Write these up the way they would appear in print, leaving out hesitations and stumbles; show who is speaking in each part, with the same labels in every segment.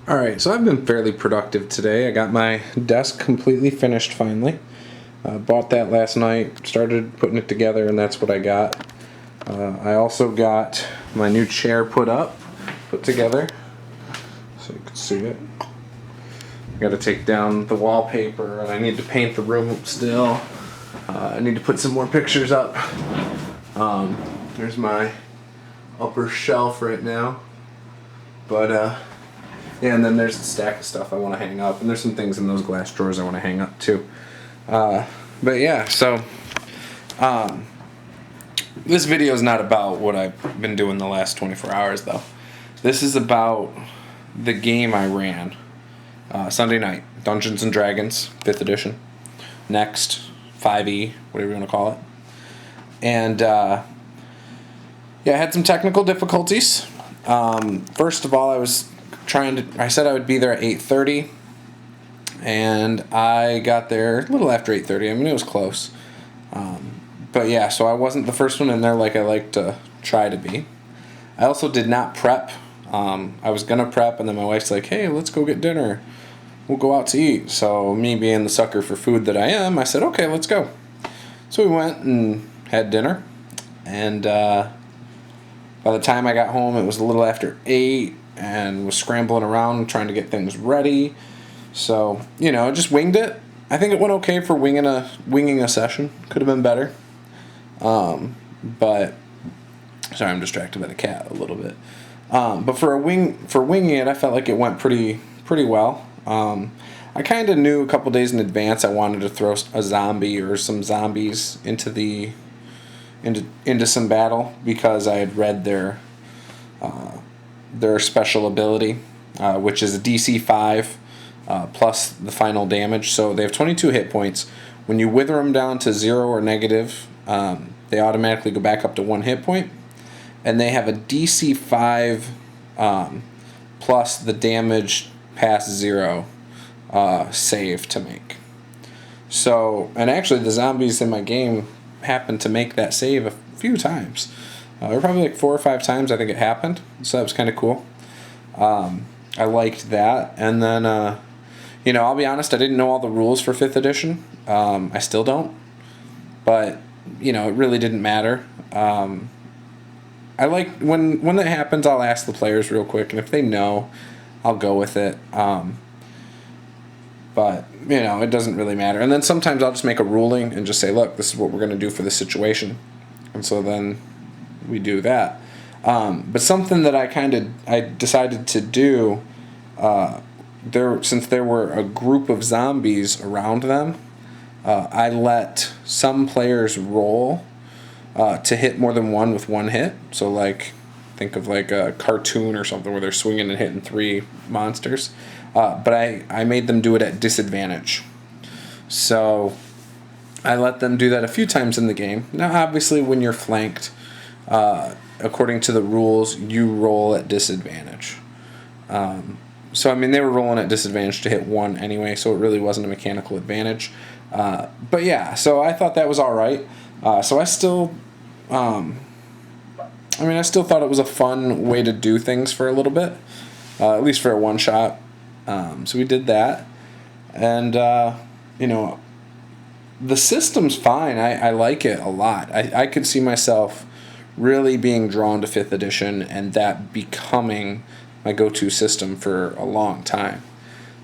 Speaker 1: Alright, so I've been fairly productive today. I got my desk completely finished finally. Bought that last night, started putting it together, and that's what I got. I also got my new chair put together, so you can see it. I got to take down the wallpaper, and I need to paint the room still. I need to put some more pictures up. There's my upper shelf right now. But, yeah, and then there's a stack of stuff I want to hang up, and there's some things in those glass drawers I want to hang up too. But yeah, so this video is not about what I've been doing the last 24 hours, though. This is about the game I ran Sunday night, Dungeons and Dragons 5th edition, Next 5e, whatever you want to call it. And yeah, I had some technical difficulties. First of all, I said I would be there at 8:30, and I got there a little after 8:30. I mean, it was close. But yeah, so I wasn't the first one in there like I like to try to be. I also did not prep. I was going to prep, and then my wife's like, hey, let's go get dinner. We'll go out to eat. So me being the sucker for food that I am, I said, okay, let's go. So we went and had dinner, and by the time I got home, it was a little after 8, and was scrambling around trying to get things ready. So, I just winged it. I think it went okay for winging a session. Could have been better. But sorry, I'm distracted by the cat a little bit. But for winging it, I felt like it went pretty well. I kind of knew a couple days in advance I wanted to throw a zombie or some zombies into some battle because I had read their special ability, which is a DC 5 plus the final damage. So they have 22 hit points. When you wither them down to 0 or negative, they automatically go back up to 1 hit point. And they have a DC 5 plus the damage past 0 save to make. So, and actually the zombies in my game happened to make that save a few times. There were probably like 4 or 5 times I think it happened. So that was kind of cool. I liked that. And then, I'll be honest, I didn't know all the rules for 5th edition. I still don't. But, it really didn't matter. I like, when that happens, I'll ask the players real quick. And if they know, I'll go with it. But, it doesn't really matter. And then sometimes I'll just make a ruling and just say, look, this is what we're going to do for this situation. And so then we do that. But something that I decided to do, since there were a group of zombies around them, I let some players roll to hit more than one with one hit. So think of like a cartoon or something where they're swinging and hitting 3 monsters. But I made them do it at disadvantage. So I let them do that a few times in the game. Now, obviously, when you're flanked, according to the rules, you roll at disadvantage. So, they were rolling at disadvantage to hit 1 anyway, so it really wasn't a mechanical advantage. But yeah, so I thought that was all right. So I still, I still thought it was a fun way to do things for a little bit, at least for a one-shot. So we did that, and, the system's fine. I like it a lot. I could see myself really being drawn to 5th edition and that becoming my go-to system for a long time.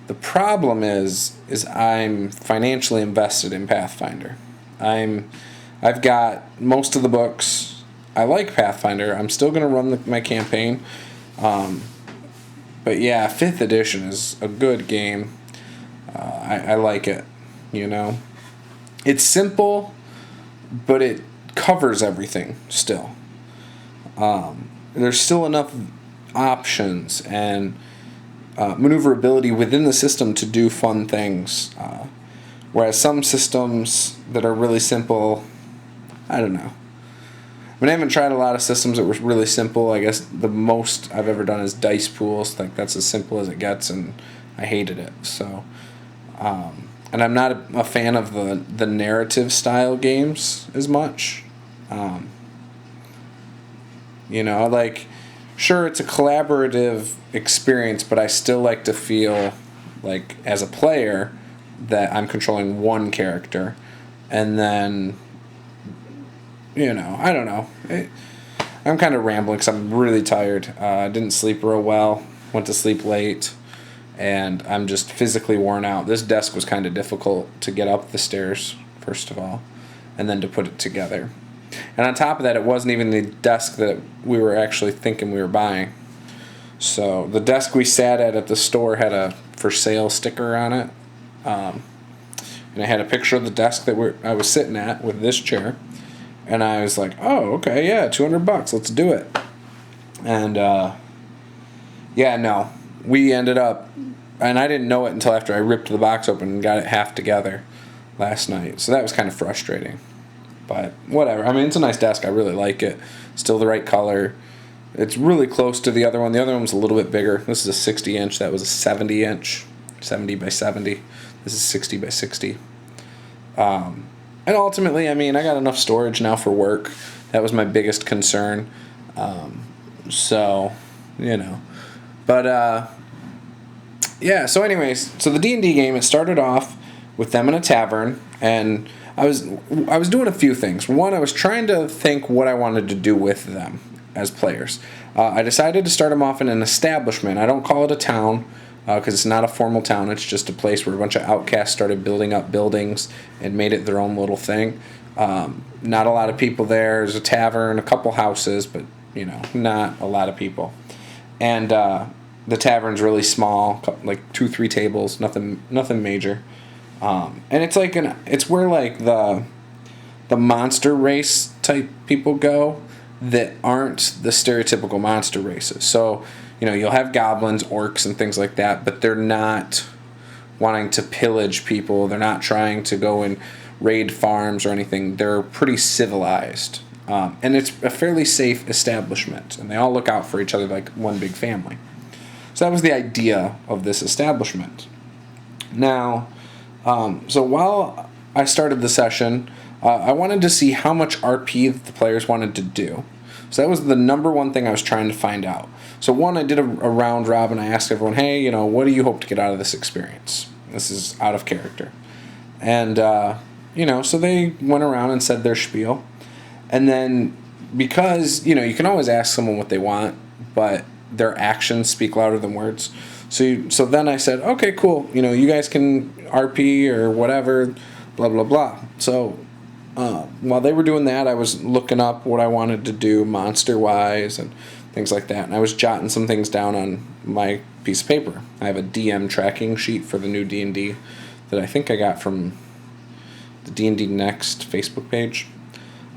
Speaker 1: The problem is I'm financially invested in Pathfinder. I've got most of the books. I like Pathfinder. I'm still going to run my campaign. But yeah, 5th edition is a good game. I like it, It's simple, but it covers everything still. There's still enough options and maneuverability within the system to do fun things. Whereas some systems that are really simple, I don't know. I haven't tried a lot of systems that were really simple. I guess the most I've ever done is dice pools. That's as simple as it gets, and I hated it. So, and I'm not a fan of the narrative style games as much. sure, it's a collaborative experience, but I still like to feel like, as a player, that I'm controlling one character. And then, I don't know. I'm kind of rambling because I'm really tired. I didn't sleep real well, went to sleep late, and I'm just physically worn out. This desk was kind of difficult to get up the stairs, first of all, and then to put it together. And on top of that, it wasn't even the desk that we were actually thinking we were buying. So the desk we sat at the store had a for sale sticker on it. And I had a picture of the desk that I was sitting at with this chair. And I was like, oh, okay, yeah, $200, let's do it. And, no. We ended up, and I didn't know it until after I ripped the box open and got it half together last night. So that was kind of frustrating. But whatever. I mean, it's a nice desk. I really like it. Still the right color. It's really close to the other one. The other one was a little bit bigger. This is a 60-inch. That was a 70-inch. 70 by 70. This is 60 by 60. And ultimately, I mean, I got enough storage now for work. That was my biggest concern. So. But, so anyways, so the D&D game, it started off with them in a tavern, and I was doing a few things. One, I was trying to think what I wanted to do with them as players. I decided to start them off in an establishment. I don't call it a town, because it's not a formal town. It's just a place where a bunch of outcasts started building up buildings and made it their own little thing. Not a lot of people there. There's a tavern, a couple houses, but, not a lot of people. And the tavern's really small, like 2-3 tables, nothing major. And it's like it's where like the monster race type people go that aren't the stereotypical monster races. So, you'll have goblins, orcs, and things like that, but they're not wanting to pillage people. They're not trying to go and raid farms or anything. They're pretty civilized. And it's a fairly safe establishment, and they all look out for each other like one big family. So that was the idea of this establishment. Now, so while I started the session, I wanted to see how much RP the players wanted to do. So that was the number one thing I was trying to find out. So one, I did a round robin. I asked everyone, hey, what do you hope to get out of this experience? This is out of character. And, so they went around and said their spiel. And then because, you can always ask someone what they want, but their actions speak louder than words. So then I said, okay, cool. You guys can RP or whatever, blah, blah, blah. So while they were doing that, I was looking up what I wanted to do monster-wise and things like that. And I was jotting some things down on my piece of paper. I have a DM tracking sheet for the new D&D that I think I got from the D&DNext Facebook page.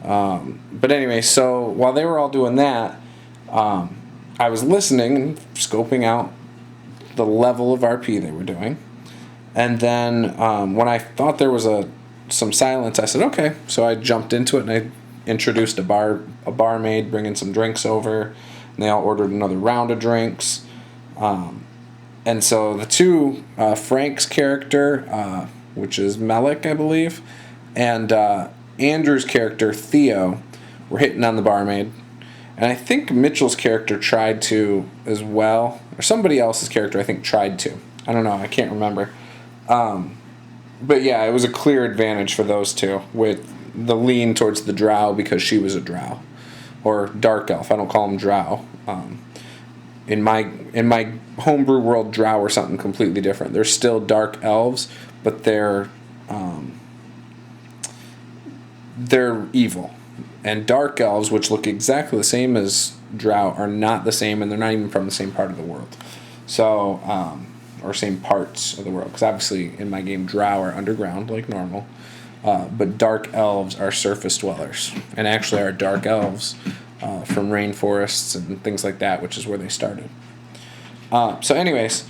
Speaker 1: But anyway, so while they were all doing that, I was listening and scoping out the level of RP they were doing. And then when I thought there was some silence, I said, okay. So I jumped into it and I introduced a barmaid bringing some drinks over. And they all ordered another round of drinks. And so the two, Frank's character, which is Melik, I believe, and Andrew's character, Theo, were hitting on the barmaid. And I think Mitchell's character tried to as well. Or somebody else's character, I think, tried to. I don't know. I can't remember. But yeah, it was a clear advantage for those two, with the lean towards the Drow because she was a Drow. Or Dark Elf. I don't call them Drow. In my homebrew world, Drow are something completely different. They're still Dark Elves, but they're evil. And Dark Elves, which look exactly the same as Drow, are not the same, and they're not even from the same part of the world. So, or same parts of the world. Because obviously, in my game, Drow are underground, like normal. But Dark Elves are surface dwellers. And actually are Dark Elves from rainforests and things like that, which is where they started. So anyways,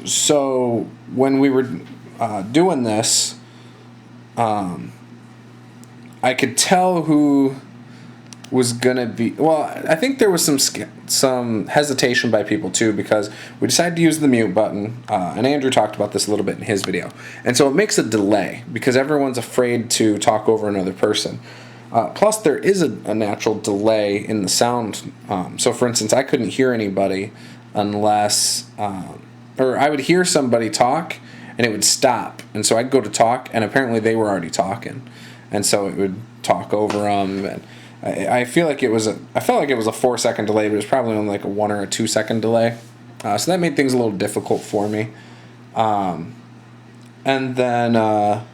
Speaker 1: so when we were doing this, I could tell who was gonna be. Well, I think there was some hesitation by people too, because we decided to use the mute button, and Andrew talked about this a little bit in his video. And so it makes a delay because everyone's afraid to talk over another person. Plus, there is a natural delay in the sound. So, for instance, I couldn't hear anybody unless, or I would hear somebody talk, and it would stop. And so I'd go to talk, and apparently they were already talking, and so it would talk over them. And I feel like I felt like it was a 4-second delay, but it was probably only like a 1 or a 2-second delay. So that made things a little difficult for me. And then.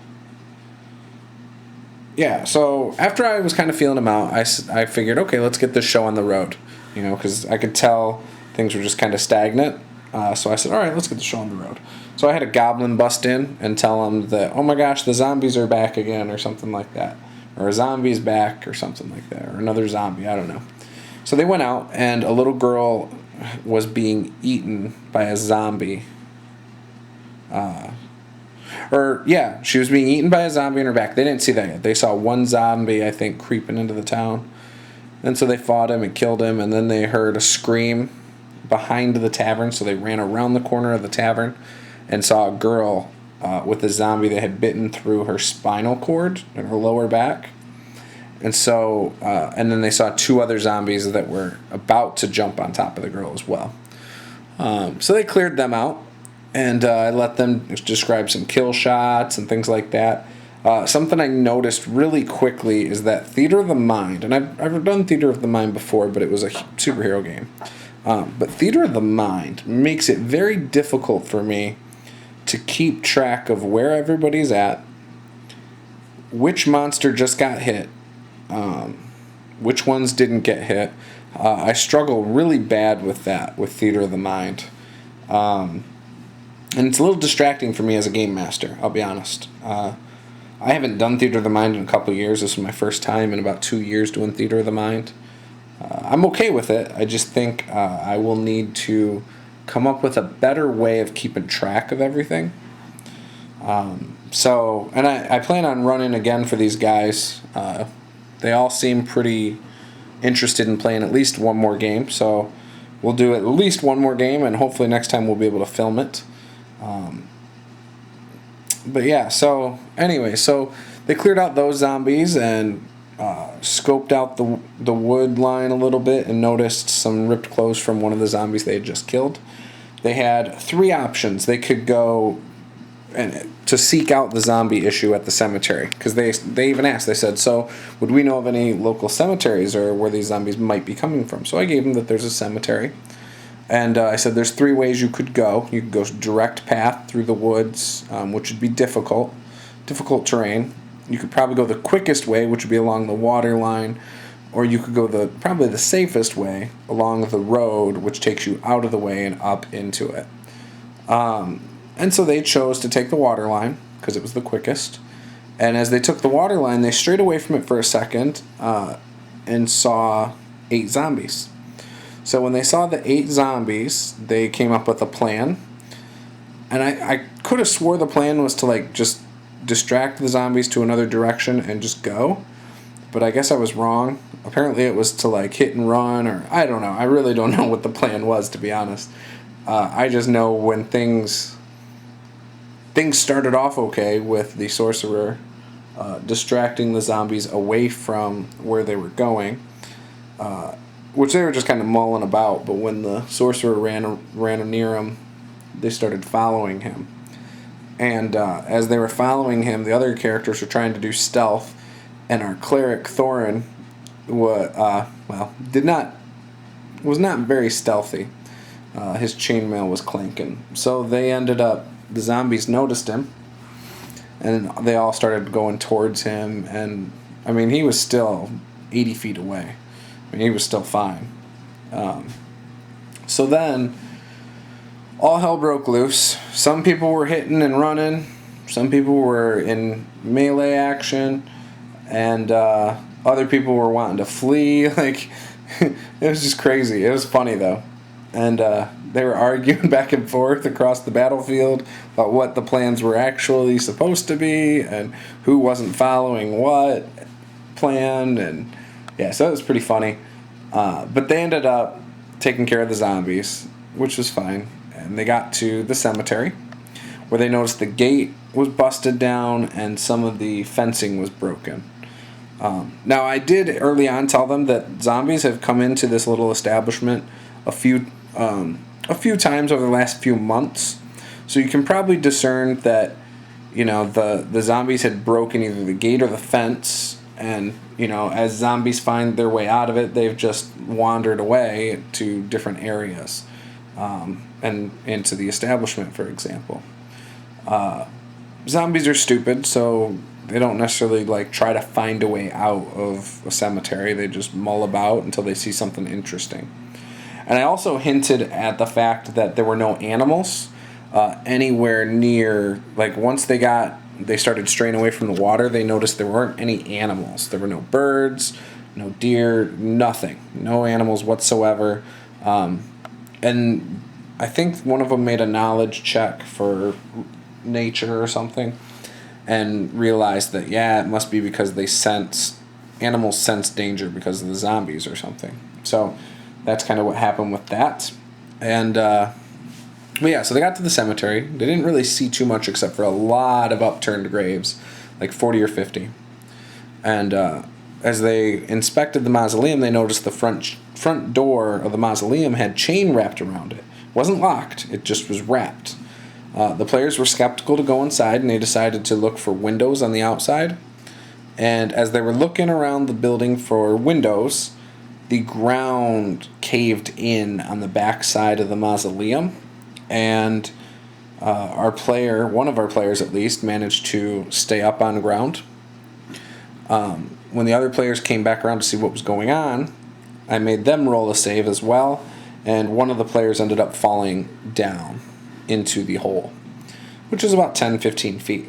Speaker 1: Yeah, so after I was kind of feeling them out, I figured, okay, let's get this show on the road, because I could tell things were just kind of stagnant. So I said, all right, let's get the show on the road. So I had a goblin bust in and tell them that, oh my gosh, the zombies are back again, or something like that. Or a zombie's back, or something like that. Or another zombie, I don't know. So they went out, and a little girl was being eaten by a zombie. She was being eaten by a zombie in her back. They didn't see that yet. They saw one zombie, I think, creeping into the town. And so they fought him and killed him, and then they heard a scream behind the tavern, so they ran around the corner of the tavern and saw a girl with a zombie that had bitten through her spinal cord in her lower back. And so, and then they saw 2 other zombies that were about to jump on top of the girl as well. So they cleared them out. And I let them describe some kill shots and things like that. Something I noticed really quickly is that Theater of the Mind, and I've done Theater of the Mind before, but it was a superhero game. But Theater of the Mind makes it very difficult for me to keep track of where everybody's at, which monster just got hit, which ones didn't get hit. I struggle really bad with that, with Theater of the Mind. And it's a little distracting for me as a game master, I'll be honest. I haven't done Theater of the Mind in a couple of years. This is my first time in about 2 years doing Theater of the Mind. I'm okay with it. I just think I will need to come up with a better way of keeping track of everything. And I plan on running again for these guys. They all seem pretty interested in playing at least one more game, so we'll do at least one more game, and hopefully next time we'll be able to film it. But yeah, so anyway, so they cleared out those zombies and scoped out the wood line a little bit and noticed some ripped clothes from one of the zombies they had just killed. They had 3 options. They could go and to seek out the zombie issue at the cemetery, because they even asked. They said, so would we know of any local cemeteries or where these zombies might be coming from? So I gave them that there's a cemetery. And I said there's 3 ways you could go. You could go direct path through the woods, which would be difficult terrain. You could probably go the quickest way, which would be along the water line, or you could go probably the safest way along the road, which takes you out of the way and up into it. And so they chose to take the water line because it was the quickest. And as they took the water line, they strayed away from it for a second and saw 8 zombies. So when they saw the 8 zombies, they came up with a plan. And I could have swore the plan was to just distract the zombies to another direction and just go. But I guess I was wrong. Apparently it was to hit and run, or I don't know. I really don't know what the plan was, to be honest. I just know when things started off okay with the sorcerer distracting the zombies away from where they were going. Which they were just kind of mulling about, but when the sorcerer ran near him, they started following him. And as they were following him, the other characters were trying to do stealth, and our cleric Thorin was not very stealthy. His chainmail was clanking. So the zombies noticed him, and they all started going towards him, and he was still 80 feet away. He was still fine. So then, all hell broke loose. Some people were hitting and running. Some people were in melee action. And other people were wanting to flee. It was just crazy. It was funny, though. And they were arguing back and forth across the battlefield about what the plans were actually supposed to be and who wasn't following what plan. And yeah, so it was pretty funny. But they ended up taking care of the zombies, which was fine. And they got to the cemetery, where they noticed the gate was busted down and some of the fencing was broken. Now, I did early on tell them that zombies have come into this little establishment a few times over the last few months, so you can probably discern that, the zombies had broken either the gate or the fence, and, as zombies find their way out of it, they've just wandered away to different areas, and into the establishment, for example. Zombies are stupid, so they don't necessarily try to find a way out of a cemetery. They just mull about until they see something interesting. And I also hinted at the fact that there were no animals anywhere near. Once they started straying away from the water, they noticed there weren't any animals. There were no birds, no deer, nothing. No animals whatsoever. And I think one of them made a knowledge check for nature or something, and realized that, it must be because animals sense danger because of the zombies or something. So that's kind of what happened with that. And, so they got to the cemetery. They didn't really see too much except for a lot of upturned graves, 40 or 50. And as they inspected the mausoleum, they noticed the front door of the mausoleum had chain wrapped around it. It wasn't locked, it just was wrapped. The players were skeptical to go inside, and they decided to look for windows on the outside. And as they were looking around the building for windows, the ground caved in on the back side of the mausoleum. And one of our players at least, managed to stay up on ground. When the other players came back around to see what was going on, I made them roll a save as well, and one of the players ended up falling down into the hole, which was about 10-15 feet.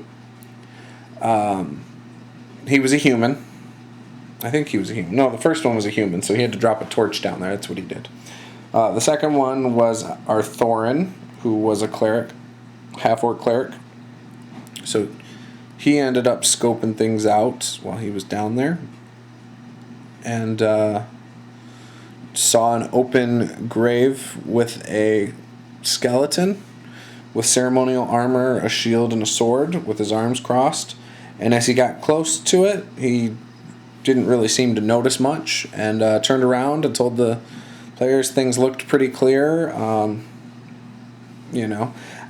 Speaker 1: He was a human. I think he was a human. No, the first one was a human, so he had to drop a torch down there. That's what he did. The second one was our Thorin, who was a cleric, half-orc cleric. So he ended up scoping things out while he was down there, and saw an open grave with a skeleton with ceremonial armor, a shield, and a sword with his arms crossed. And as he got close to it, he didn't really seem to notice much, and turned around and told the players things looked pretty clear.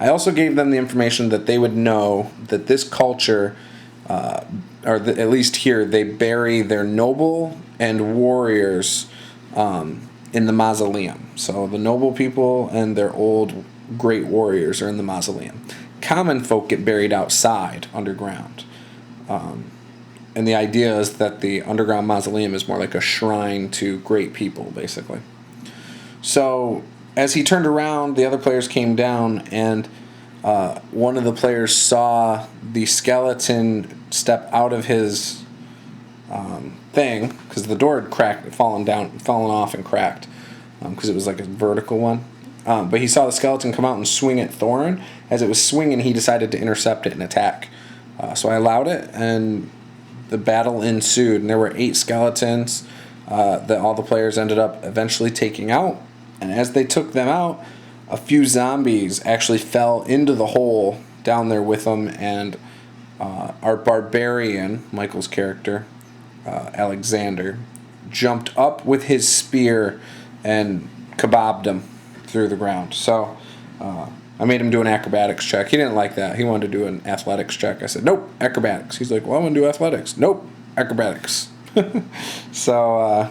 Speaker 1: I also gave them the information that they would know that this culture, at least here, they bury their noble and warriors in the mausoleum. So the noble people and their old great warriors are in the mausoleum. Common folk get buried outside, underground. And the idea is that the underground mausoleum is more like a shrine to great people, basically. So as he turned around, the other players came down, and one of the players saw the skeleton step out of his thing, because the door had fallen off and cracked, because it was like a vertical one. But he saw the skeleton come out and swing at Thorin. As it was swinging, he decided to intercept it and attack. So I allowed it, and the battle ensued. And there were 8 skeletons that all the players ended up eventually taking out. And as they took them out, a few zombies actually fell into the hole down there with them. And our barbarian, Michael's character, Alexander, jumped up with his spear and kebabbed him through the ground. So I made him do an acrobatics check. He didn't like that. He wanted to do an athletics check. I said, nope, acrobatics. He's like, well, I want to do athletics. Nope, acrobatics. So,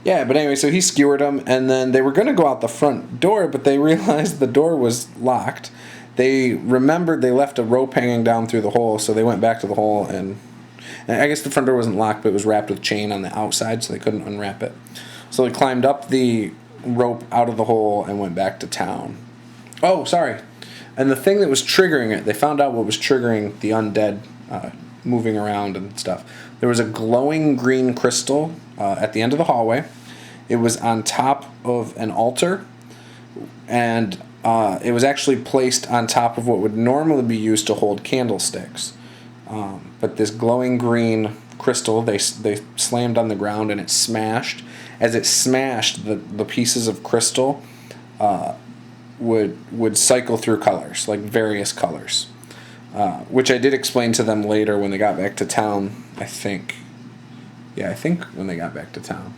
Speaker 1: but anyway, so he skewered him, and then they were going to go out the front door, but they realized the door was locked. They remembered they left a rope hanging down through the hole, so they went back to the hole, and I guess the front door wasn't locked, but it was wrapped with chain on the outside, so they couldn't unwrap it. So they climbed up the rope out of the hole and went back to town. Oh, sorry. And the thing that was triggering it, they found out what was triggering the undead moving around and stuff. There was a glowing green crystal at the end of the hallway. It was on top of an altar, and it was actually placed on top of what would normally be used to hold candlesticks. But this glowing green crystal, they slammed on the ground, and it smashed. As it smashed, the pieces of crystal would cycle through colors, like various colors, which I did explain to them later when they got back to town, I think. Yeah, I think when they got back to town.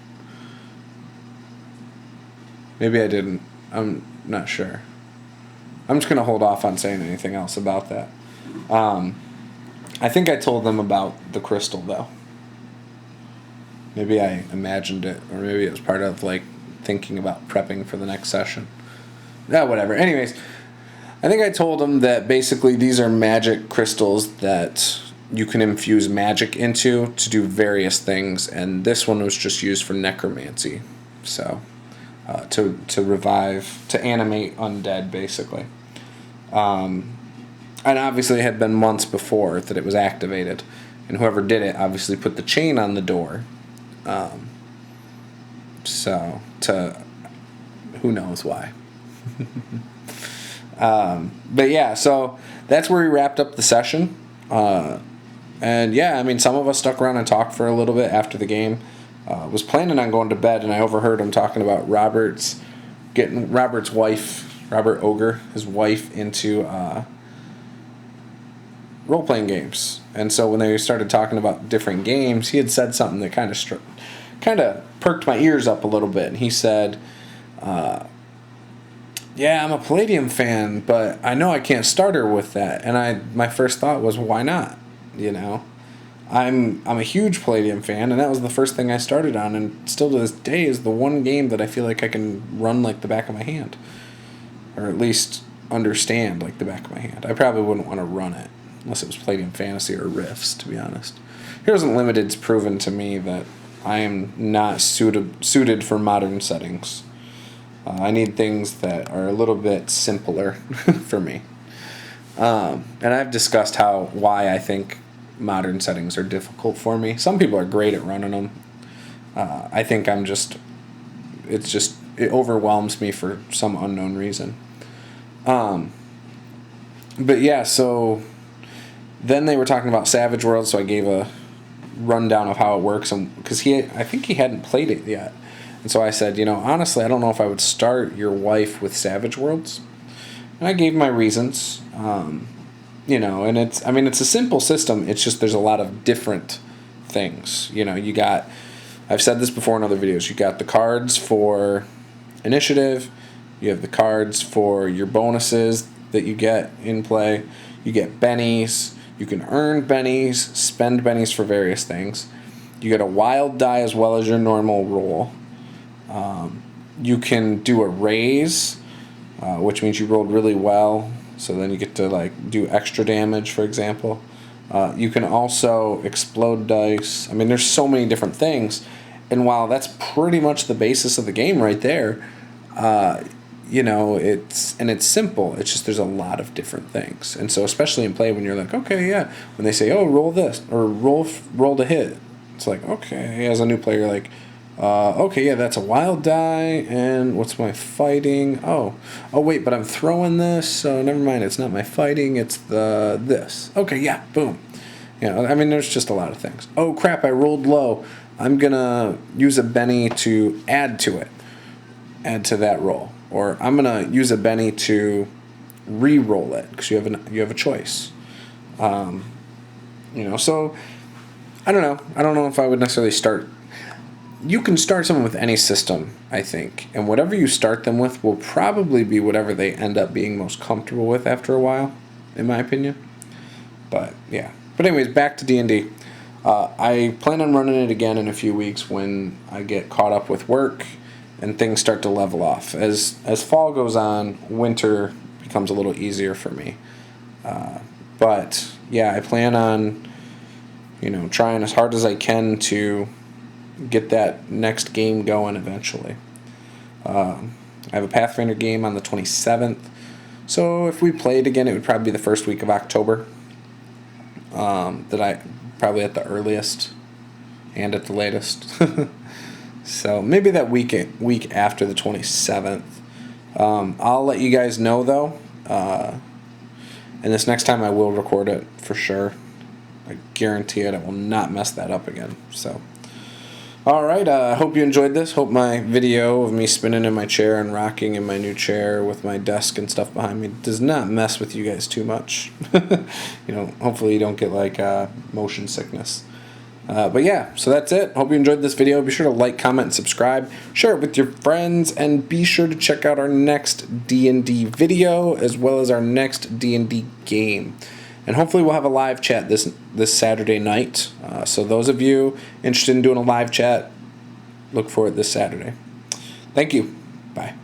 Speaker 1: Maybe I didn't. I'm not sure. I'm just going to hold off on saying anything else about that. I think I told them about the crystal, though. Maybe I imagined it, or maybe it was part of, like, thinking about prepping for the next session. Yeah, whatever. Anyways, I think I told them that basically these are magic crystals that you can infuse magic into to do various things, and this one was just used for necromancy. So, to revive, to animate undead, basically. And obviously it had been months before that it was activated, and whoever did it obviously put the chain on the door. So, to who knows why. But yeah, so that's where we wrapped up the session. And yeah, I mean, some of us stuck around and talked for a little bit after the game. Was planning on going to bed, and I overheard him talking about getting Robert's wife, Robert Ogre, his wife, into role-playing games. And so when they started talking about different games, he had said something that kind of perked my ears up a little bit. And he said, yeah, I'm a Palladium fan, but I know I can't start her with that. And my first thought was, why not? You know, I'm a huge Palladium fan, and that was the first thing I started on, and still to this day is the one game that I feel like I can run like the back of my hand, or at least understand like the back of my hand. I probably wouldn't want to run it unless it was Palladium Fantasy or Rifts, to be honest. Heroes Unlimited's proven to me that I am not suited for modern settings. I need things that are a little bit simpler for me. And I've discussed why I think modern settings are difficult for me. Some people are great at running them. I think it overwhelms me for some unknown reason. But yeah, so then they were talking about Savage Worlds, so I gave a rundown of how it works, because I think he hadn't played it yet. And so I said, honestly, I don't know if I would start your wife with Savage Worlds. And I gave my reasons. And it's a simple system. It's just there's a lot of different things. I've said this before in other videos, you got the cards for initiative, you have the cards for your bonuses that you get in play, you get bennies, you can earn bennies, spend bennies for various things. You get a wild die as well as your normal roll. You can do a raise, which means you rolled really well, so then you get to do extra damage, for example. You can also explode dice. I mean, there's so many different things, and while that's pretty much the basis of the game right there, it's simple. It's just there's a lot of different things, and so especially in play when you're like, okay, yeah, when they say, oh, roll this or roll to hit, it's like, okay, as a new player, like, okay, yeah, that's a wild die, and what's my fighting? Oh, wait, but I'm throwing this, so never mind, it's not my fighting, it's this. Okay, yeah, boom. There's just a lot of things. Oh, crap, I rolled low. I'm gonna use a Benny to add to that roll. Or I'm gonna use a Benny to re-roll it, because you have a choice. So, I don't know. I don't know if I would necessarily start. You can start someone with any system, I think, and whatever you start them with will probably be whatever they end up being most comfortable with after a while, in my opinion. But yeah. But anyways, back to D&D. I plan on running it again in a few weeks when I get caught up with work and things start to level off. As fall goes on, winter becomes a little easier for me. But yeah, I plan on trying as hard as I can to get that next game going eventually. I have a Pathfinder game on the 27th, so if we played again, it would probably be the first week of October. That I probably at the earliest and at the latest. So maybe that week after the 27th. I'll let you guys know though. And this next time I will record it for sure. I guarantee it. I will not mess that up again. So, alright, I hope you enjoyed this. Hope my video of me spinning in my chair and rocking in my new chair with my desk and stuff behind me does not mess with you guys too much. Hopefully you don't get motion sickness. But yeah, so that's it. Hope you enjoyed this video. Be sure to like, comment, and subscribe. Share it with your friends, and be sure to check out our next D&D video as well as our next D&D game. And hopefully we'll have a live chat this Saturday night. So those of you interested in doing a live chat, look for it this Saturday. Thank you. Bye.